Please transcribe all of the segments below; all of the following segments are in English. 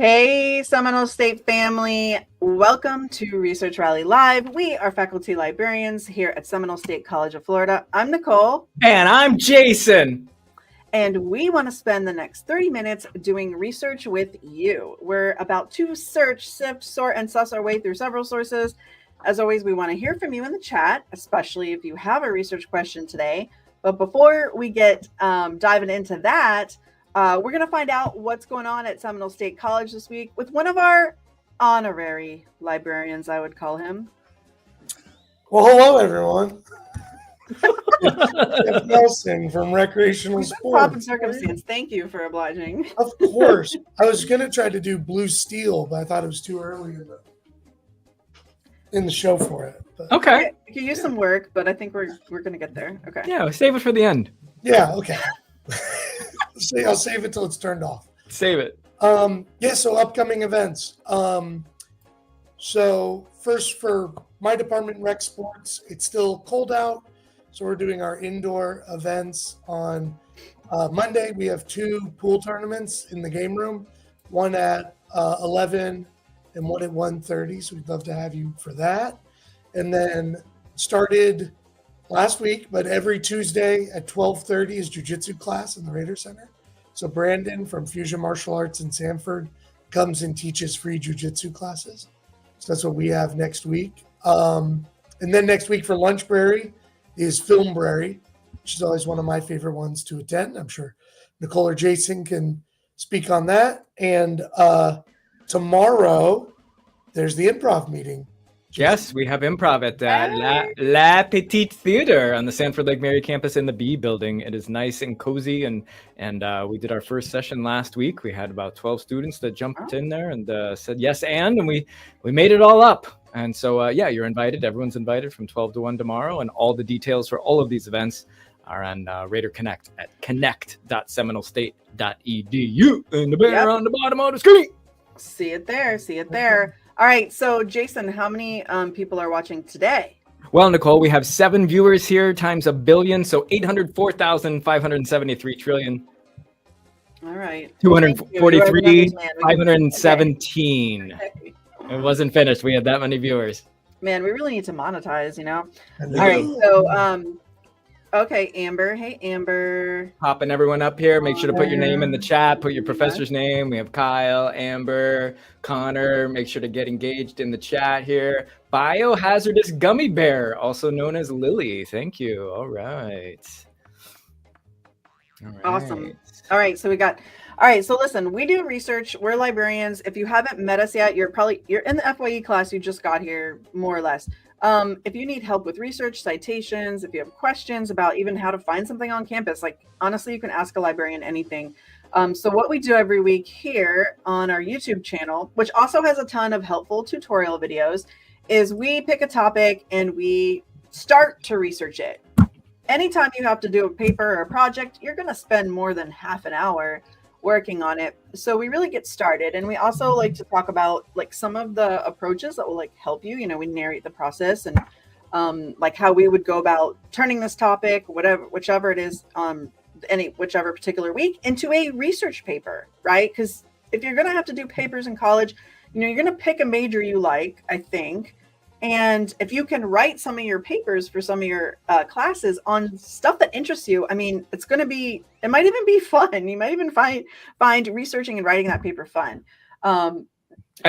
Hey, Seminole State family. Welcome to Research Rally Live. We are faculty librarians here at Seminole State College of Florida. I'm Nicole. And I'm Jason. And we want to spend the next 30 minutes doing research with you. We're about to search, sift, sort, and suss our way through several sources. As always, we want to hear from you in the chat, especially if you have a research question today. But before we get diving into that, we're going to find out what's going on at Seminole State College this week with one of our honorary librarians, I would call him. Well, hello, everyone. Jeff Nelson from Recreational Sports. Pop and circumstance. Thank you for obliging. Of course. I was going to try to do Blue Steel, but I thought it was too early in the show for it. But. Okay. You can use some work, but I think we're going to get there. Okay. Yeah, save it for the end. Yeah, okay. I'll save it till it's turned off. Save it. So upcoming events. So first for my department, Rec Sports, it's still cold out. So we're doing our indoor events on Monday. We have 2 pool tournaments in the game room, one at 11 and one at 1:30. So we'd love to have you for that. And then started last week, but every Tuesday at 12:30 is jiu-jitsu class in the Raider Center. So Brandon from Fusion Martial Arts in Sanford comes and teaches free jiu-jitsu classes. So that's what we have next week. And then next week for Lunchbrary is Filmbrary, which is always one of my favorite ones to attend. I'm sure Nicole or Jason can speak on that. And tomorrow there's the improv meeting. Yes, we have improv at La Petite Theater on the Sanford Lake Mary campus in the B building. It is nice and cozy, and we did our first session last week. We had about 12 students that jumped in there and said yes, and we made it all up. And so, you're invited. Everyone's invited from 12 to 1 tomorrow, and all the details for all of these events are on Raider Connect at connect.seminolestate.edu in the banner on the bottom of the screen. See it there. All right, so Jason, how many people are watching today? Well, Nicole, we have 7 viewers here times a billion, so 804,573 trillion. All right. 243, 517. Okay. It wasn't finished. We had that many viewers. Man, we really need to monetize, you know? All right, so, okay, Amber. Hey, Amber. Popping everyone up here. Make sure to put your name in the chat. Put your professor's name. We have Kyle, Amber, Connor. Make sure to get engaged in the chat here. Biohazardous Gummy Bear, also known as Lily. Thank you. All right. Awesome. All right, so so listen, we do research. We're librarians. If you haven't met us yet, you're in the FYE class. You just got here, more or less. If you need help with research, citations, if you have questions about even how to find something on campus, like honestly, you can ask a librarian anything. So what we do every week here on our YouTube channel, which also has a ton of helpful tutorial videos, is we pick a topic and we start to research it. Anytime you have to do a paper or a project, you're going to spend more than half an hour working on it. So we really get started. And we also like to talk about like some of the approaches that will like help you, we narrate the process and like how we would go about turning this topic, whichever it is, whichever particular week into a research paper, right? Because if you're going to have to do papers in college, you're going to pick a major you like, I think. And if you can write some of your papers for some of your classes on stuff that interests you, I mean, it might even be fun. You might even find researching and writing that paper fun. And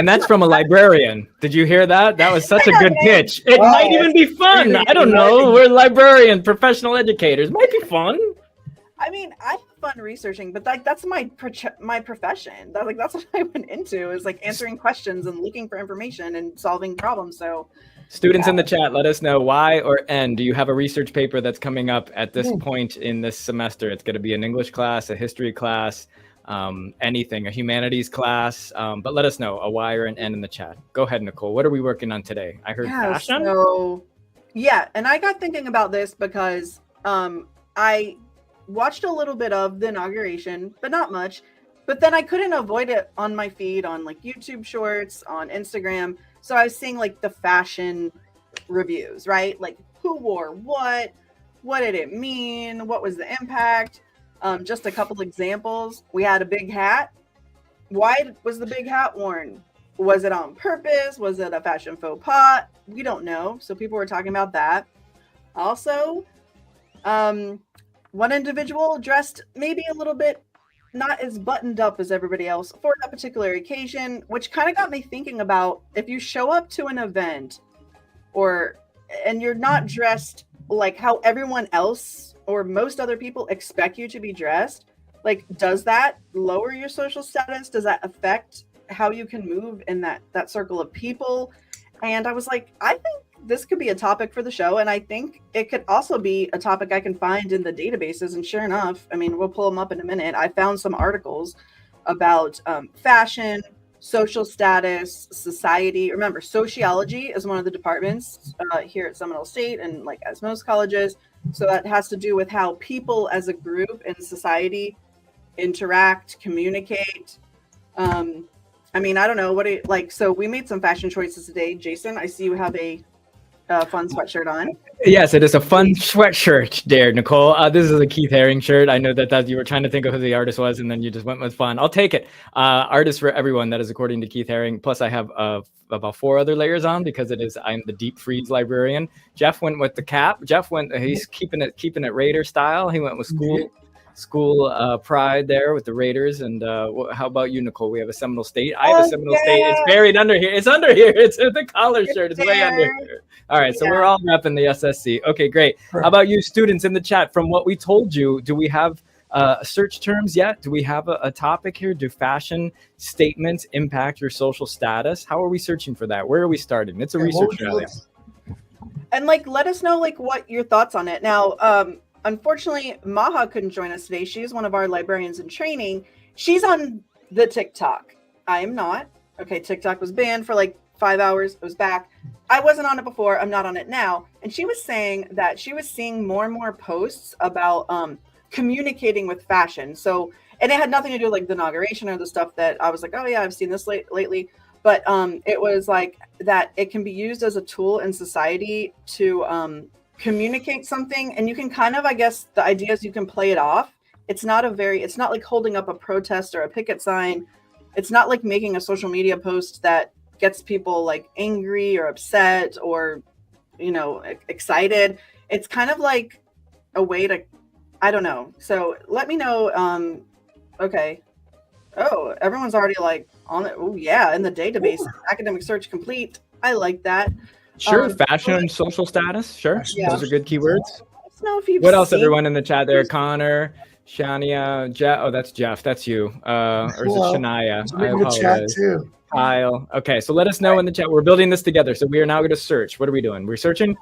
that's from a librarian. Did you hear that? That was such a good pitch. It might even be fun. I don't know. We're librarian, professional educators. Might be fun. I mean, I have fun researching, but that's my profession. That's what I went into, is like answering questions and looking for information and solving problems. So students in the chat, let us know why or N. Do you have a research paper that's coming up at this point in this semester? It's going to be an English class, a history class, anything, a humanities class. But let us know a Y or an N in the chat. Go ahead, Nicole. What are we working on today? I heard fashion. And I got thinking about this because I watched a little bit of the inauguration, but not much. But then I couldn't avoid it on my feed on like YouTube Shorts, on Instagram. So I was seeing like the fashion reviews, right? Like who wore what did it mean? What was the impact? Just a couple examples. We had a big hat. Why was the big hat worn? Was it on purpose? Was it a fashion faux pas? We don't know. So people were talking about that. Also, one individual dressed maybe a little bit not as buttoned up as everybody else for that particular occasion, which kind of got me thinking about if you show up to an event and you're not dressed like how everyone else or most other people expect you to be dressed, like, does that lower your social status? Does that affect how you can move in that circle of people? And I was like, I think this could be a topic for the show, and I think it could also be a topic I can find in the databases. And sure enough, I mean, we'll pull them up in a minute. I found some articles about fashion, social status, society. Remember, sociology is one of the departments here at Seminole State, and like as most colleges. So that has to do with how people as a group in society interact, communicate. I mean, I don't know what it like. So we made some fashion choices today. Jason, I see you have a fun sweatshirt on. Yes, it is a fun sweatshirt there, Nicole. This is a Keith Haring shirt. I know that you were trying to think of who the artist was, and then you just went with fun. I'll take it. Artist for everyone. That is according to Keith Haring. Plus, I have about 4 other layers on because I'm the deep freeze librarian. Jeff went with the cap. He's keeping it Raider style. He went with school pride there with the Raiders. And how about you, Nicole? We have a Seminole State. I have a Seminole State. It's buried under here. It's under here. It's the collar shirt. It's way under here. All right, so we're all repping the SSC. Okay, great. How about you, students in the chat? From what we told you, do we have search terms yet? Do we have a topic here? Do fashion statements impact your social status? How are we searching for that? Where are we starting? It's a research rally. And like, let us know like what your thoughts on it. Now, unfortunately, Maha couldn't join us today. She is one of our librarians in training. She's on the TikTok. I am not. Okay, TikTok was banned for like 5 hours. It was back. I wasn't on it before. I'm not on it now. And she was saying that she was seeing more and more posts about communicating with fashion. So, and it had nothing to do with like the inauguration or the stuff that I was like, oh yeah, I've seen this lately. But it was like that it can be used as a tool in society to communicate something. And you can kind of, I guess, the idea is you can play it off. It's not like holding up a protest or a picket sign. It's not like making a social media post that gets people like angry or upset or, you know, excited. It's kind of like a way to, I don't know. So let me know. Okay. Oh, everyone's already like on it. Oh yeah. In the database, academic search complete. I like that. Sure. Fashion, social status. Sure. Yeah. Those are good keywords. Let's know if you've What else, seen everyone in the chat there? Connor, Shania, Jeff. Oh, that's Jeff. That's you. Or is it Shania? I apologize. Chat too. Kyle. Okay, so let us know in the chat. We're building this together. So we are now going to search. What are we doing? We're searching?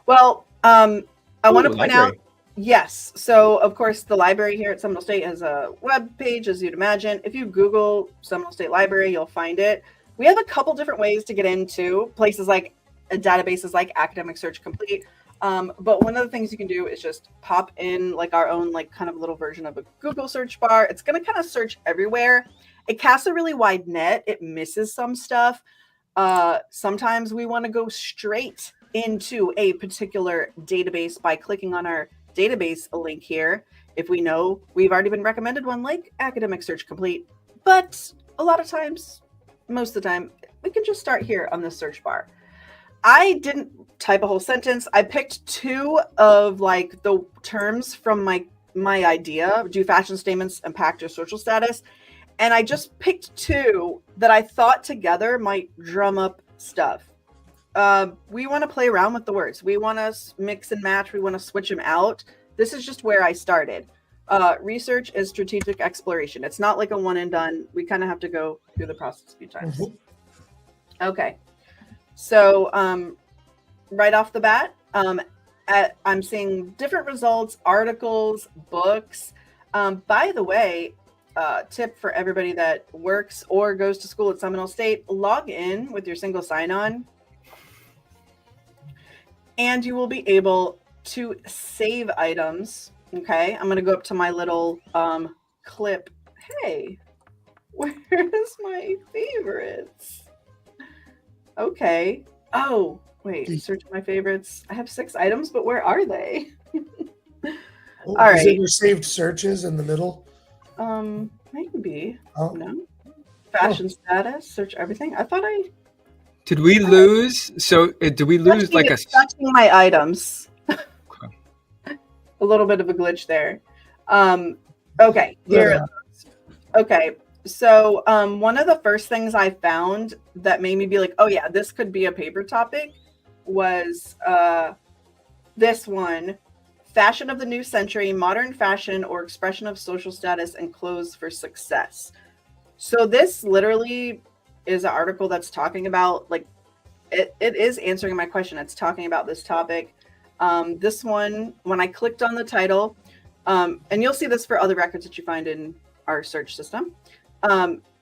Well, I want to point out, yes. So, of course, the library here at Seminole State has a web page, as you'd imagine. If you Google Seminole State Library, you'll find it. We have a couple different ways to get into places like databases like Academic Search Complete. But one of the things you can do is just pop in like our own like kind of little version of a Google search bar. It's going to kind of search everywhere. It casts a really wide net. It misses some stuff. Sometimes we want to go straight into a particular database by clicking on our database link here. If we know we've already been recommended one like Academic Search Complete, but a lot of times, most of the time, we can just start here on the search bar. I didn't type a whole sentence. I picked 2 of like the terms from my idea. Do fashion statements impact your social status? And I just picked 2 that I thought together might drum up stuff. We want to play around with the words. We want to mix and match. We want to switch them out. This is just where I started. Research is strategic exploration. It's not like a one and done. We kind of have to go through the process a few times. Okay. So right off the bat, I'm seeing different results, articles, books. By the way, tip for everybody that works or goes to school at Seminole State, log in with your single sign-on, and you will be able to save items. Okay, I'm going to go up to my little clip. Hey, where's my favorites? Okay. Oh, wait, search my favorites. I have 6 items, but where are they? All right. Is it your saved searches in the middle? Maybe. Oh. No. Fashion status, search everything. I thought I Did we lose? So did we lose like a? touching my items? A little bit of a glitch there. Okay, here. Okay, so one of the first things I found that made me be like, oh yeah, this could be a paper topic was this one. Fashion of the New Century, Modern Fashion or Expression of Social Status and Clothes for Success. So this literally is an article that's talking about, like, it is answering my question. It's talking about this topic. This one, when I clicked on the title, and you'll see this for other records that you find in our search system.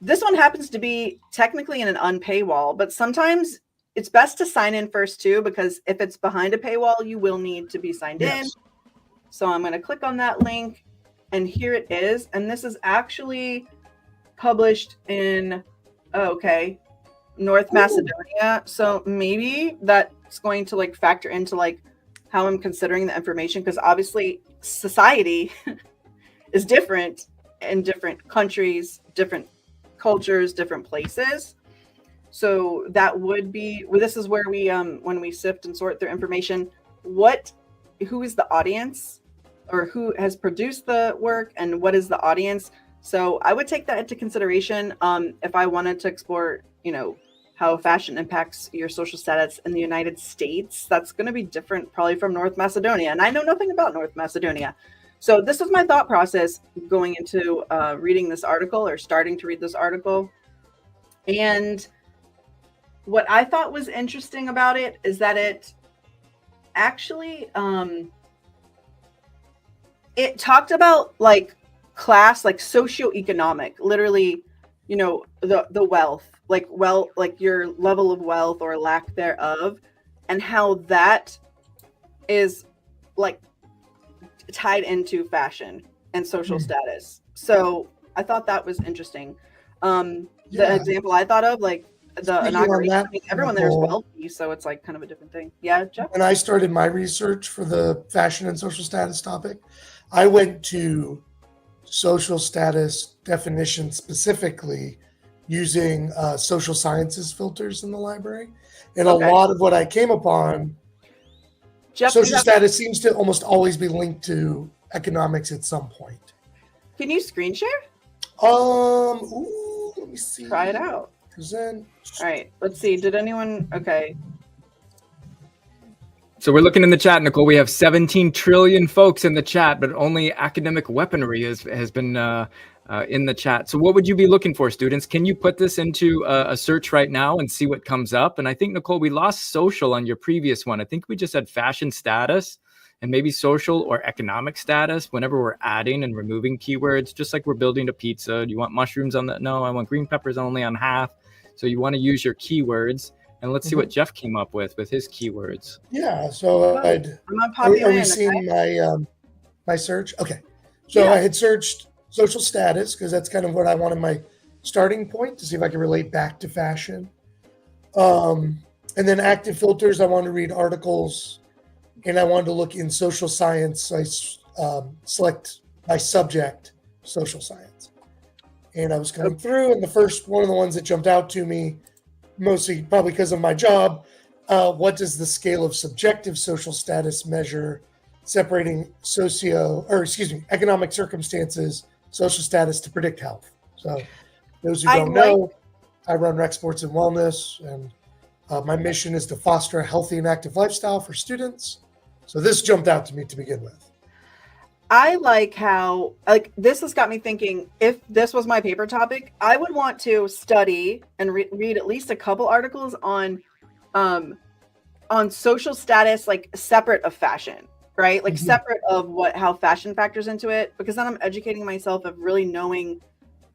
This one happens to be technically in an unpaywall, but sometimes it's best to sign in first too, because if it's behind a paywall, you will need to be signed in. So I'm going to click on that link, and here it is. And this is actually published in, North Macedonia. So maybe that's going to like factor into like how I'm considering the information, because obviously society is different in different countries, different cultures, different places. So that would be, well, this is where we when we sift and sort through information, who is the audience, or who has produced the work, and what is the audience. So I would take that into consideration if I wanted to explore, how fashion impacts your social status in the United States. That's going to be different probably from North Macedonia, and I know nothing about North Macedonia. So this is my thought process going into reading this article, or starting to read this article. And what I thought was interesting about it is that it actually it talked about like class, like socioeconomic, literally, the wealth, like your level of wealth or lack thereof, and how that is like tied into fashion and social status. So I thought that was interesting. The example I thought of, like the inauguration, everyone there is wealthy, so it's like kind of a different thing. Yeah, Jeff? When I started my research for the fashion and social status topic, I went to social status definition specifically using social sciences filters in the library. And a lot of what I came upon, Jeff, social status seems to almost always be linked to economics at some point. Can you screen share? Let me see. Try it out. Present. All right, let's see. Did anyone? Okay. So we're looking in the chat, Nicole. We have 17 trillion folks in the chat, but only academic weaponry has been in the chat. So what would you be looking for, students? Can you put this into a search right now and see what comes up? And I think, Nicole, we lost social on your previous one. I think we just had fashion status and maybe social or economic status whenever we're adding and removing keywords, just like we're building a pizza. Do you want mushrooms on that? No, I want green peppers only on half. So you want to use your keywords. And let's see what Jeff came up with his keywords. Yeah, so are we seeing my search? Okay, so I had searched social status because that's kind of what I wanted my starting point to see if I could relate back to fashion. And then active filters, I wanted to read articles, and I wanted to look in social science. So I select my subject, social science. And I was going through, and the first one of the ones that jumped out to me, mostly probably because of my job, what does the scale of subjective social status measure, separating economic circumstances, social status to predict health? So those who don't know, I run Rec Sports and Wellness, and my mission is to foster a healthy and active lifestyle for students. So this jumped out to me to begin with. I like how, this has got me thinking, if this was my paper topic, I would want to study and read at least a couple articles on social status, like separate of fashion, right? Like separate of how fashion factors into it, because then I'm educating myself of really knowing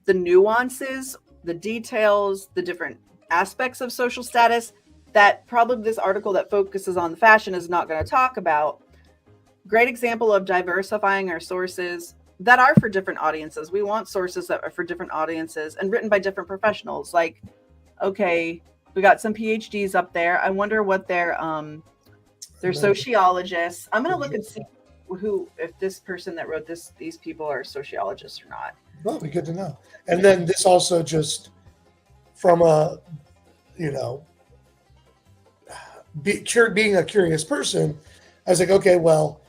the nuances, the details, the different aspects of social status that probably this article that focuses on the fashion is not going to talk about. Great example of diversifying our sources that are for different audiences. We want sources that are for different audiences and written by different professionals. Like, okay, we got some PhDs up there. I wonder what they're sociologists. I'm going to look and see if this person that wrote these people are sociologists or not. Well, be good to know. And then this also just from a, being a curious person, I was like, okay, well,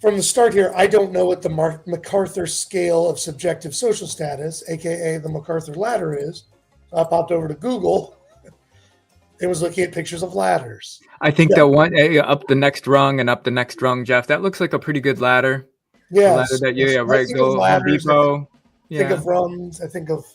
from the start here, I don't know what the MacArthur scale of subjective social status, aka the MacArthur ladder, is. So I popped over to Google and was looking at pictures of ladders. I think that one up the next rung and up the next rung, Jeff. That looks like a pretty good ladder. Yeah, ladder that right. Go Home Depot. I think of rungs. I think of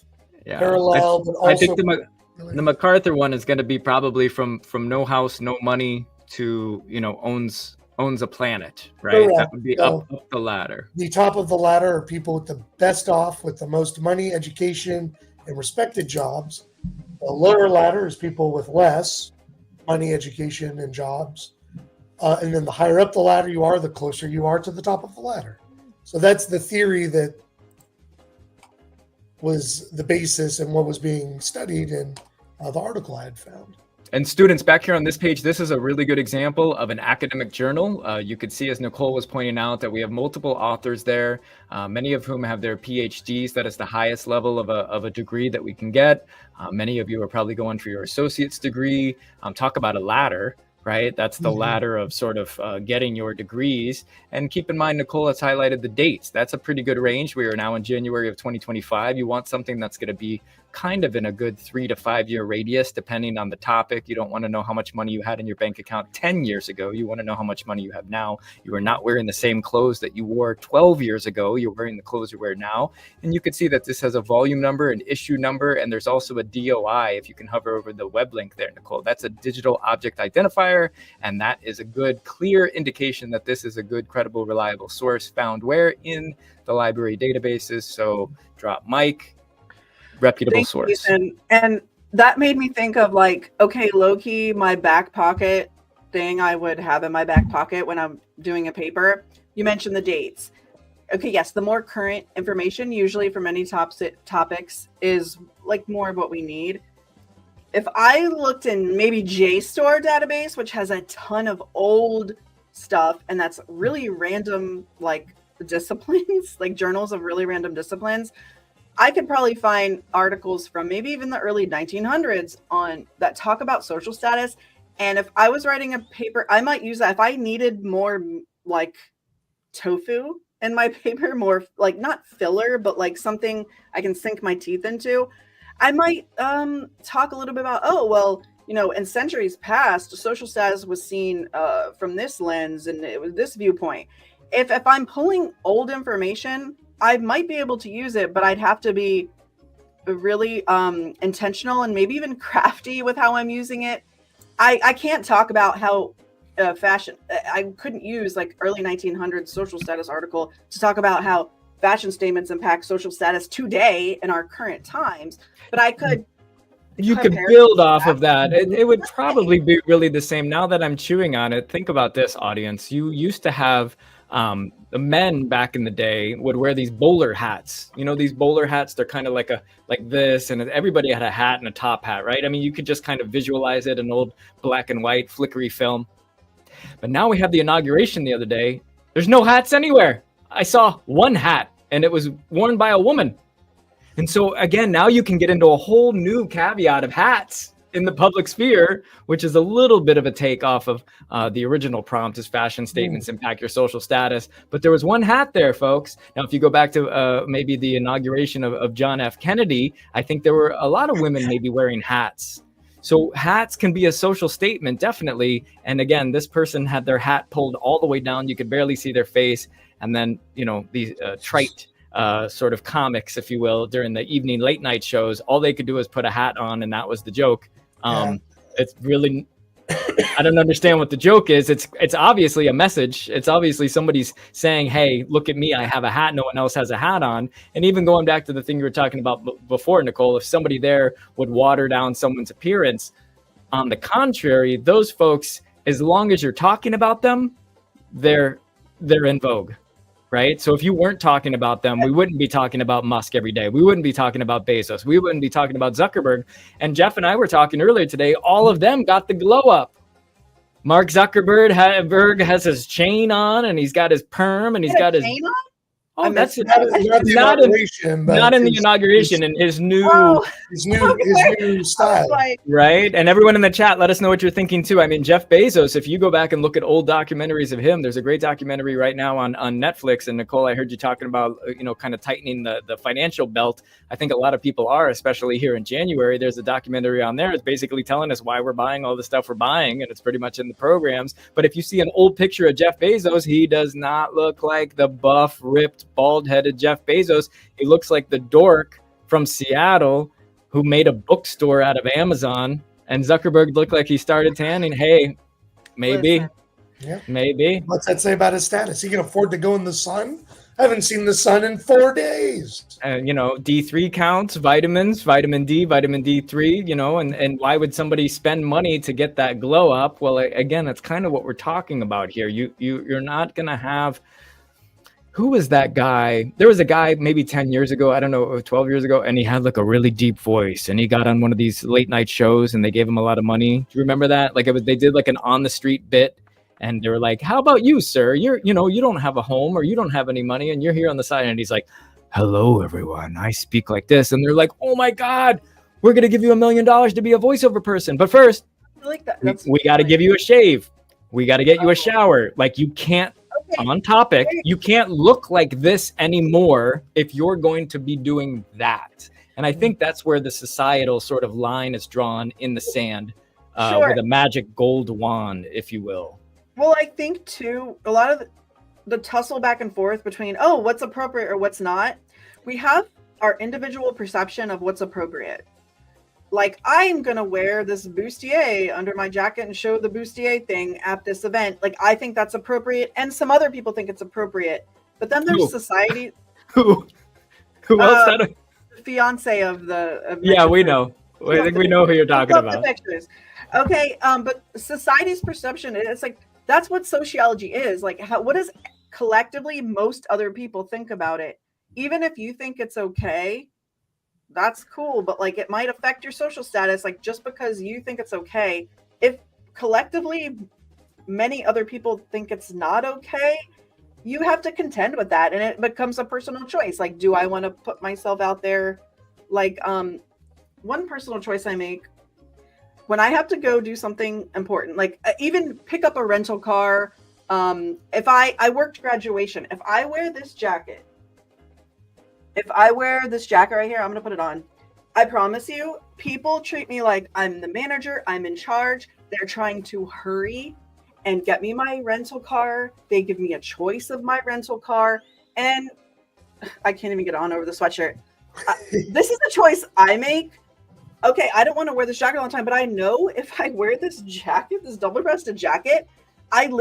Yeah. parallel, but also I think the MacArthur one is going to be probably from no house, no money to owns a planet, right? Correct. That would be up the ladder. The top of the ladder are people with the best off, with the most money, education, and respected jobs. The lower ladder is people with less money, education, and jobs. And then the higher up the ladder you are, the closer you are to the top of the ladder. So that's the theory that was the basis and what was being studied in the article I had found. And students, back here on this page, this is a really good example of an academic journal. You could see, as Nicole was pointing out, that we have multiple authors there, many of whom have their PhDs. That is the highest level of a degree that we can get. Many of you are probably going for your associate's degree. Talk about a ladder, right? That's the ladder of sort of getting your degrees. And keep in mind, Nicole has highlighted the dates. That's a pretty good range. We are now in January of 2025. You want something that's going to be kind of in a good 3 to 5 year radius, depending on the topic. You don't want to know how much money you had in your bank account 10 years ago. You want to know how much money you have now. You are not wearing the same clothes that you wore 12 years ago. You're wearing the clothes you wear now. And you can see that this has a volume number, an issue number, and there's also a DOI. If you can hover over the web link there, Nicole, that's a digital object identifier. And that is a good, clear indication that this is a good, credible, reliable source found where? In the library databases. So drop mic. Reputable source. And that made me think of low-key, my back pocket thing I would have in my back pocket when I'm doing a paper. You mentioned the dates. Okay, yes, the more current information, usually for many topics, is more of what we need. If I looked in maybe JSTOR database, which has a ton of old stuff, and that's really random, disciplines, journals of really random disciplines, I could probably find articles from maybe even the early 1900s on that talk about social status. And if I was writing a paper, I might use that. If I needed more tofu in my paper, more not filler, but something I can sink my teeth into, I might talk a little bit about, in centuries past, social status was seen from this lens and it was this viewpoint. If I'm pulling old information, I might be able to use it, but I'd have to be really intentional and maybe even crafty with how I'm using it. I can't talk about how fashion, I couldn't use early 1900s social status article to talk about how fashion statements impact social status today in our current times, but I could. You could build off of that. It would probably be really the same. Now that I'm chewing on it, think about this, audience. You used to have the men back in the day would wear these bowler hats. These bowler hats, they're kind of like this, and everybody had a hat and a top hat, right? I mean, you could just kind of visualize it, an old black and white flickery film. But now we have the inauguration the other day. There's no hats anywhere. I saw one hat, and it was worn by a woman. And so again, now you can get into a whole new caveat of hats in the public sphere, which is a little bit of a take off of the original prompt, is fashion statements impact your social status. But there was one hat there, folks. Now, if you go back to maybe the inauguration of John F. Kennedy, I think there were a lot of women maybe wearing hats. So hats can be a social statement, definitely. And again, this person had their hat pulled all the way down. You could barely see their face. And then, these trite sort of comics, if you will, during the evening late night shows, all they could do was put a hat on, and that was the joke. It's really, I don't understand what the joke is. It's obviously a message. It's obviously somebody's saying, hey, look at me, I have a hat, no one else has a hat on. And even going back to the thing you were talking about before, Nicole, if somebody there would water down someone's appearance, on the contrary, those folks, as long as you're talking about them, they're in vogue. Right. So if you weren't talking about them, we wouldn't be talking about Musk every day. We wouldn't be talking about Bezos. We wouldn't be talking about Zuckerberg. And Jeff and I were talking earlier today. All of them got the glow up. Mark Zuckerberg has his chain on, and he's got his perm, and he's got his chain on? Oh, that's Not the not in, inauguration, but not in the his- inauguration, and his new Oh, his new style. like, right. And everyone in the chat, let us know what you're thinking too. I mean, Jeff Bezos, if you go back and look at old documentaries of him, there's a great documentary right now on Netflix. And Nicole, I heard you talking about, kind of tightening the financial belt. I think a lot of people are, especially here in January. There's a documentary on there. It's basically telling us why we're buying all the stuff we're buying. And it's pretty much in the programs. But if you see an old picture of Jeff Bezos, he does not look like the buff, ripped, bald-headed Jeff Bezos. He looks like the dork from Seattle who made a bookstore out of Amazon. And Zuckerberg looked like he started tanning. Hey, maybe. Listen. Yeah. Maybe. What's that say about his status? He can afford to go in the sun? I haven't seen the sun in 4 days. D3 counts, vitamins, vitamin D, vitamin D3, and why would somebody spend money to get that glow up? Well, again, that's kind of what we're talking about here. You're not going to have. Who was that guy? There was a guy maybe 10 years ago, I don't know, 12 years ago, and he had like a really deep voice, and he got on one of these late night shows and they gave him a lot of money. Do you remember that? Like they did like an on the street bit, and they were like, how about you, sir? You don't have a home or you don't have any money and you're here on the side. And he's like, hello, everyone. I speak like this. And they're like, oh my God, we're going to give you $1 million to be a voiceover person. But first, I like that. we got to give you a shave. We got to get you a shower. Like you can't. Okay. On topic, you can't look like this anymore if you're going to be doing that. And I think that's where the societal sort of line is drawn in the sand with a magic gold wand, if you will. Well, I think too, a lot of the tussle back and forth between, what's appropriate or what's not, we have our individual perception of what's appropriate. Like, I'm going to wear this bustier under my jacket and show the bustier thing at this event. Like, I think that's appropriate. And some other people think it's appropriate. But then there's society. Who else? The fiance of the... Yeah, we know. I think we know who you're talking about. Pictures. Okay, but society's perception, it's like, that's what sociology is. Like, what does collectively most other people think about it? Even if you think it's okay, that's cool, but like it might affect your social status. Like just because you think it's okay, if collectively many other people think it's not okay, you have to contend with that, and it becomes a personal choice. Like, do I want to put myself out there? Like, one personal choice I make when I have to go do something important, like even pick up a rental car. If I worked graduation, if I wear this jacket right here, I'm going to put it on. I promise you, people treat me like I'm the manager. I'm in charge. They're trying to hurry and get me my rental car. They give me a choice of my rental car. And I can't even get on over the sweatshirt. This is the choice I make. Okay, I don't want to wear this jacket all the time, but I know if I wear this jacket, this double-breasted jacket, I'd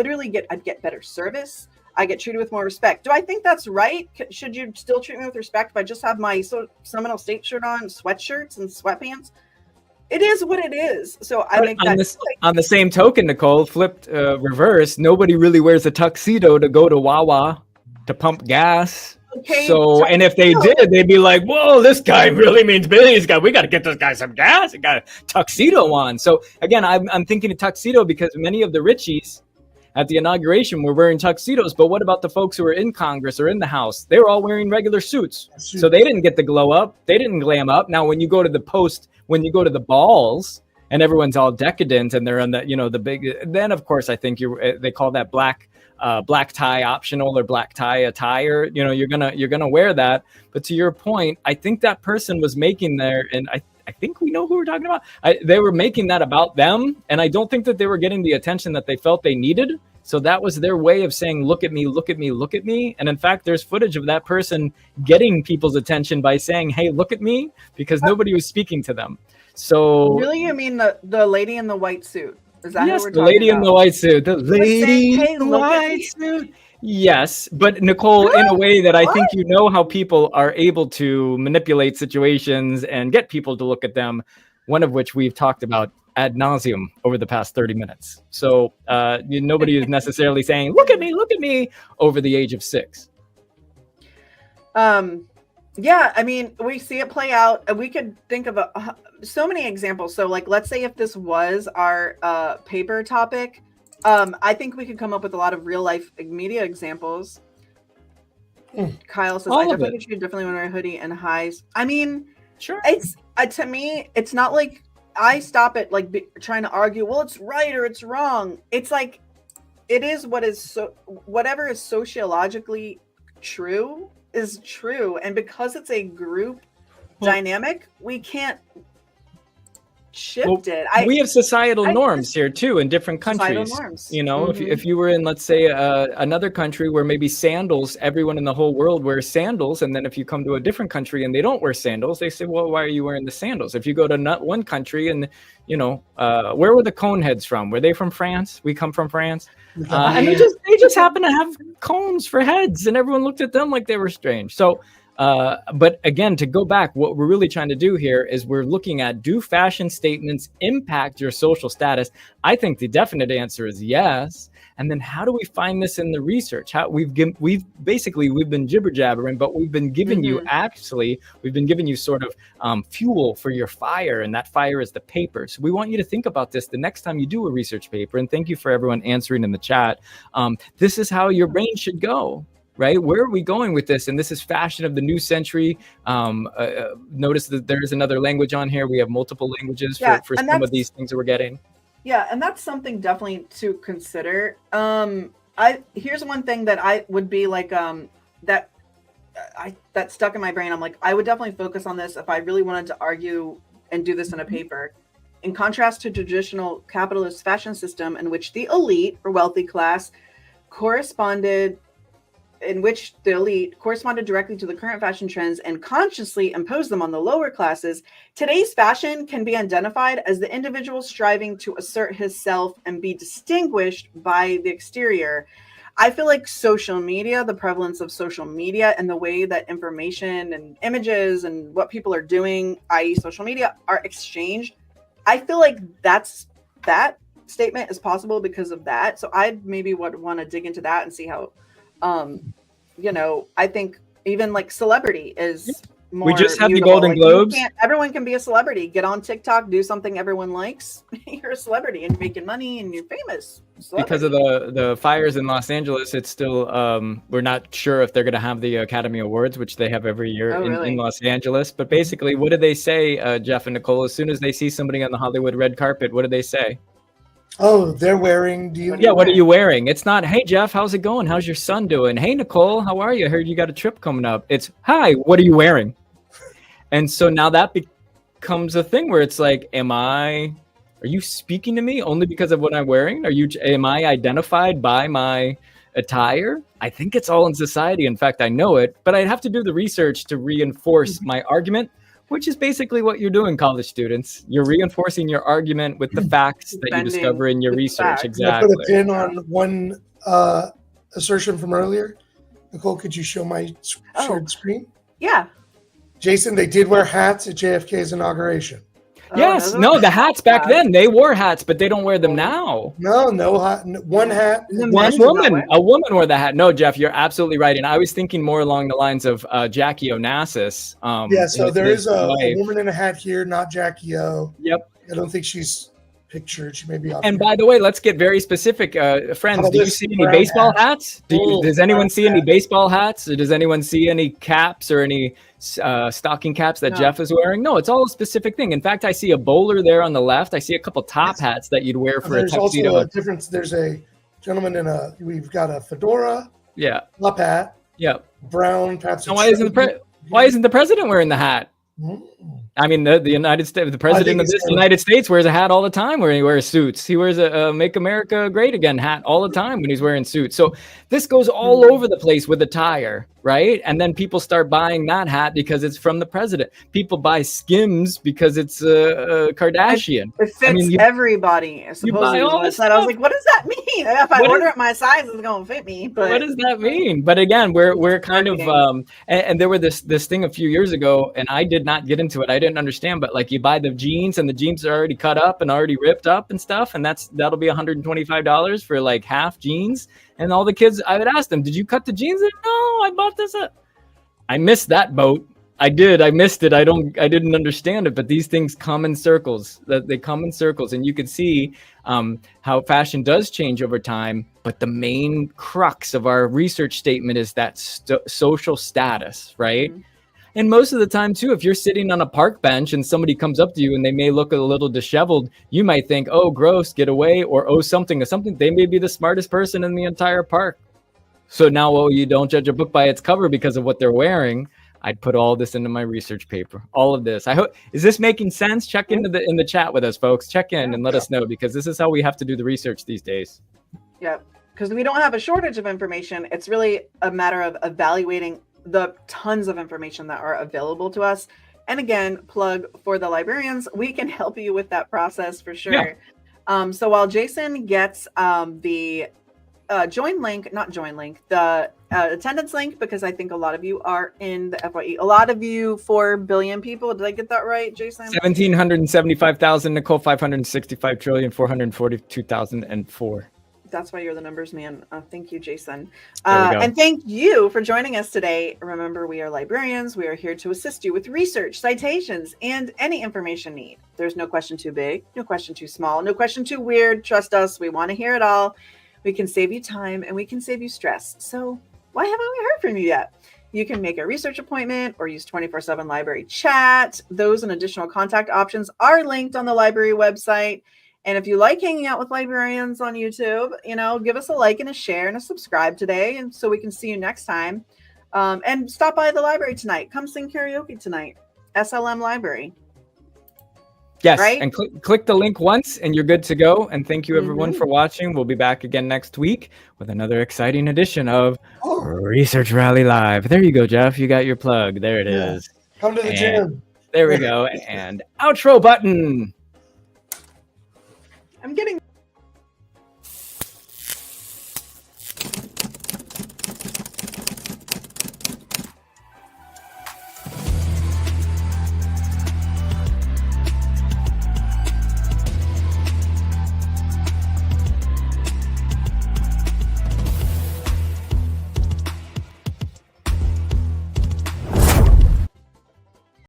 get better service. I get treated with more respect. Do I think that's right? Should you still treat me with respect if I just have my Seminole State shirt on, sweatshirts and sweatpants? It is what it is. So I make that. On the same token, Nicole, flipped reverse, nobody really wears a tuxedo to go to Wawa to pump gas. Okay, so, and if they did, they'd be like, whoa, this guy really means business. We got to get this guy some gas. He got a tuxedo on. So again, I'm thinking of tuxedo because many of the Richies at the inauguration were wearing tuxedos. But what about the folks who were in Congress or in the House? They were all wearing regular suits. So they didn't get the glow up. They didn't glam up. Now, when you go to the balls and everyone's all decadent and they're on the big, then of course, I think they call that black tie optional or black tie attire. You're gonna wear that. But to your point, I think that person was making there, and I think we know who we're talking about. They were making that about them, and I don't think that they were getting the attention that they felt they needed. So that was their way of saying, look at me, look at me, look at me. And in fact, there's footage of that person getting people's attention by saying, hey, look at me, because nobody was speaking to them. So really, you mean the lady in the white suit? Is that yes, who we're the lady about? in the white suit. The lady in the white suit. Yes, but Nicole, in a way that I think you know how people are able to manipulate situations and get people to look at them, one of which we've talked about ad nauseum over the past 30 minutes. So nobody is necessarily saying, look at me, over the age of 6. Yeah, I mean, we see it play out, and we could think of so many examples. So like, let's say if this was our paper topic, I think we could come up with a lot of real life media examples. Kyle says, All I of definitely it. think you definitely want to wear a hoodie and highs. I mean, Sure. it's to me, it's not like I stop at like trying to argue, well, it's right or it's wrong. It's like, it is what is so, whatever is sociologically true is true. And because it's a group dynamic, we can't shift it. We have societal norms here too in different Societal countries. norms. You know, if you were in, let's say, another country where maybe sandals, everyone in the whole world wears sandals, and then if you come to a different country and they don't wear sandals, they say, well, why are you wearing the sandals? If you go to not one country and, you know, where were the cone heads from? Were they from France? We come from France. And they just happen to have cones for heads, and everyone looked at them like they were strange. So but again, to go back, what we're really trying to do here is we're looking at, do fashion statements impact your social status? I think the definite answer is yes. And then how do we find this in the research? How we've been jibber jabbering, but we've been giving you sort of fuel for your fire, and that fire is the paper. So we want you to think about this the next time you do a research paper. And thank you for everyone answering in the chat. This is how your brain should go. Right? Where are we going with this? And this is fashion of the new century. Notice that there's another language on here. We have multiple languages for some of these things that we're getting. Yeah, and that's something definitely to consider. Here's one thing that I would be like that stuck in my brain. I'm like, I would definitely focus on this if I really wanted to argue and do this in a paper. In contrast to traditional capitalist fashion system in which the elite or wealthy class corresponded directly to the current fashion trends and consciously imposed them on the lower classes, today's fashion can be identified as the individual striving to assert himself and be distinguished by the exterior. I feel like social media, the prevalence of social media and the way that information and images and what people are doing, i.e. social media, are exchanged, I feel like that statement is possible because of that. So I maybe would want to dig into that and see how you know, I think even like celebrity is more. We just had mutable. The Golden Globes. Everyone can be a celebrity. Get on TikTok, do something everyone likes. You're a celebrity and you're making money and you're famous. Because of the fires in Los Angeles, it's still we're not sure if they're going to have the Academy Awards, which they have every year in Los Angeles. But basically, what do they say, Jeff and Nicole? As soon as they see somebody on the Hollywood red carpet, what do they say? Oh, they're wearing. What are you wearing? It's not, hey, Jeff, how's it going? How's your son doing? Hey, Nicole, how are you? I heard you got a trip coming up. It's, hi, what are you wearing? And so now that becomes a thing where it's like, are you speaking to me only because of what I'm wearing? Am I identified by my attire? I think it's all in society. In fact, I know it, but I'd have to do the research to reinforce my argument, which is basically what you're doing, college students. You're reinforcing your argument with the facts that you discover in your research. Exactly. I put a pin on one assertion from earlier. Nicole, could you show my shared screen? Yeah. Jason, they did wear hats at JFK's inauguration. Yes, the hats back then, they wore hats, but they don't wear them now. No hat. One hat. A woman wore the hat. No, Jeff, you're absolutely right. And I was thinking more along the lines of Jackie Onassis. So there is a woman in a hat here, not Jackie O. Yep. I don't think she's pictured. She may be off. And by the way, let's get very specific. Friends, do you see any baseball hats? Does anyone see any baseball hats? Or does anyone see any caps or any stocking caps that Jeff is wearing? No, it's all a specific thing. In fact, I see a bowler there on the left. I see a couple top hats that you'd wear for a tuxedo. There's also a difference. There's a gentleman we've got a fedora. Yeah. Top hat. Yeah. Brown. Perhaps. Why isn't the president wearing the hat? I mean, the United States, the president of this United States wears a hat all the time when he wears suits. He wears a "Make America Great Again" hat all the time when he's wearing suits. So this goes all over the place with attire, right? And then people start buying that hat because it's from the president. People buy Skims because it's Kardashian. It fits everybody. Supposedly, I was like, what does that mean? If I order it my size, it's going to fit me. But what does that mean? But again, we're kind of and there were this thing a few years ago, and I did not get into it. I didn't understand, but like you buy the jeans and the jeans are already cut up and already ripped up and stuff, and that'll be $125 for like half jeans. And all the kids, I would ask them, did you cut the jeans? No, I bought this. I missed that boat. I did. I missed it. I didn't understand it, but these things come in circles. They come in circles, and you can see how fashion does change over time. But the main crux of our research statement is that social status, right? Mm-hmm. And most of the time too, if you're sitting on a park bench and somebody comes up to you and they may look a little disheveled, you might think, oh, gross, get away, or oh, something. They may be the smartest person in the entire park. So now, oh, you don't judge a book by its cover because of what they're wearing. I'd put all this into my research paper, all of this. I hope, is this making sense? Check in the chat with us, folks. Check in and let us know, because this is how we have to do the research these days. Yeah, because we don't have a shortage of information. It's really a matter of evaluating the tons of information that are available to us. And again, plug for the librarians, we can help you with that process for sure. Yeah. So while Jason gets the the attendance link, because I think a lot of you are in the FYE. A lot of you, 4 billion people. Did I get that right, Jason? 1,775,000, Nicole, 565 trillion, 442,004. That's why you're the numbers man. Thank you, Jason. And thank you for joining us today. Remember, we are librarians. We are here to assist you with research, citations, and any information need. There's no question too big, no question too small, no question too weird. Trust us, we want to hear it all. We can save you time and we can save you stress. So why haven't we heard from you yet? You can make a research appointment or use 24/7 library chat. Those and additional contact options are linked on the library website. And if you like hanging out with librarians on YouTube, give us a like and a share and a subscribe today, and so we can see you next time. And stop by the library tonight. Come sing karaoke tonight. SLM Library. Yes, right? And click the link once and you're good to go. And thank you everyone for watching. We'll be back again next week with another exciting edition of Research Rally Live. There you go, Jeff. You got your plug. There it is. Come to the gym. There we go. And outro button. I'm getting